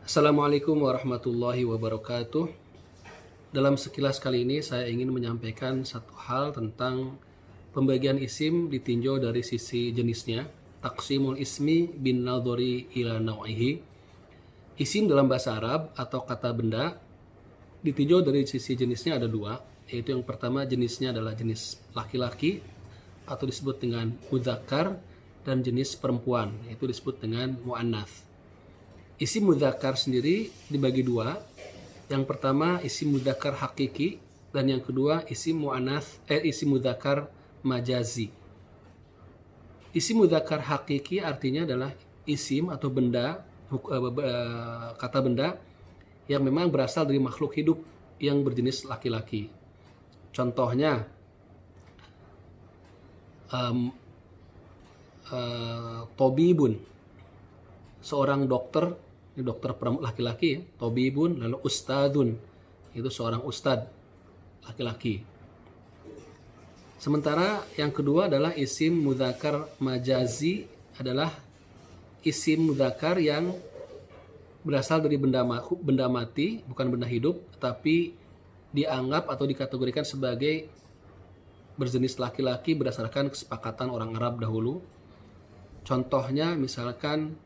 Assalamualaikum warahmatullahi wabarakatuh. Dalam sekilas kali ini saya ingin menyampaikan satu hal tentang pembagian isim ditinjau dari sisi jenisnya. Taqsimul ismi bin nadhari ila naw'ihi. Isim dalam bahasa Arab atau kata benda ditinjau dari sisi jenisnya ada dua, yaitu yang pertama jenisnya adalah jenis laki-laki atau disebut dengan mudzakkar, dan jenis perempuan yaitu disebut dengan muannats. Isim mudzakkar sendiri dibagi dua. Yang pertama isim mudzakkar hakiki, dan yang kedua isim mudzakkar majazi. Isim mudzakkar hakiki artinya adalah isim atau benda, kata benda yang memang berasal dari makhluk hidup yang berjenis laki-laki. Contohnya tobibun, seorang dokter, ini dokter laki-laki, tobibun. Lalu ustadun, itu seorang ustad laki-laki. Sementara yang kedua adalah isim mudzakkar majazi, adalah isim mudzakkar yang berasal dari benda mati, bukan benda hidup, tetapi dianggap atau dikategorikan sebagai berjenis laki-laki berdasarkan kesepakatan orang Arab dahulu. Contohnya misalkan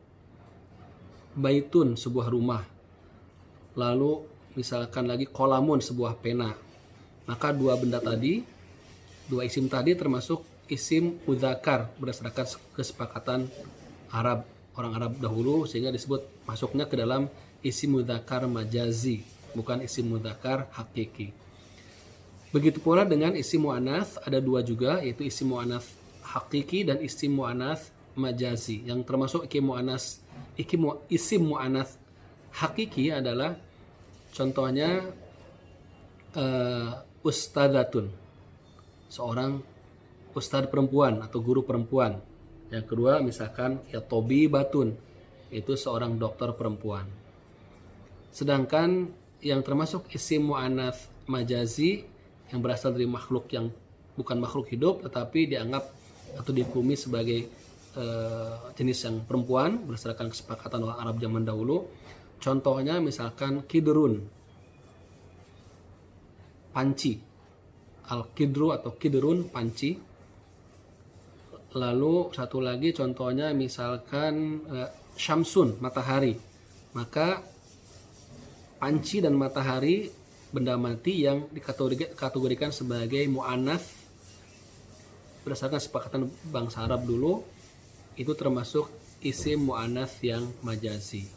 baitun, sebuah rumah. Lalu misalkan lagi kolamun, sebuah pena. Maka dua benda tadi, dua isim tadi termasuk isim mudzakkar berdasarkan kesepakatan orang Arab dahulu, sehingga disebut masuknya ke dalam isim mudzakkar majazi, bukan isim mudzakkar hakiki. Begitu pula dengan isim muannats, ada dua juga, yaitu isim muannats hakiki dan isim muannats majazi. Yang termasuk isim muannats hakiki adalah contohnya ustadzatun, seorang ustadz perempuan atau guru perempuan. Yang kedua misalkan ya tobibatun, itu seorang dokter perempuan. Sedangkan yang termasuk isim muannats majazi yang berasal dari makhluk yang bukan makhluk hidup tetapi dianggap atau dihukumi sebagai jenis yang perempuan berdasarkan kesepakatan orang Arab zaman dahulu. Contohnya misalkan kidrun, panci, al-kidru atau kidrun, panci. Lalu satu lagi contohnya misalkan syamsun, matahari. Maka panci dan matahari benda mati yang dikategorikan sebagai muannats berdasarkan kesepakatan bangsa Arab dulu, itu termasuk isim muannats yang majazi.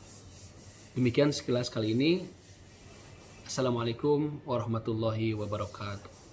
Demikian sekilas kali ini. Assalamualaikum warahmatullahi wabarakatuh.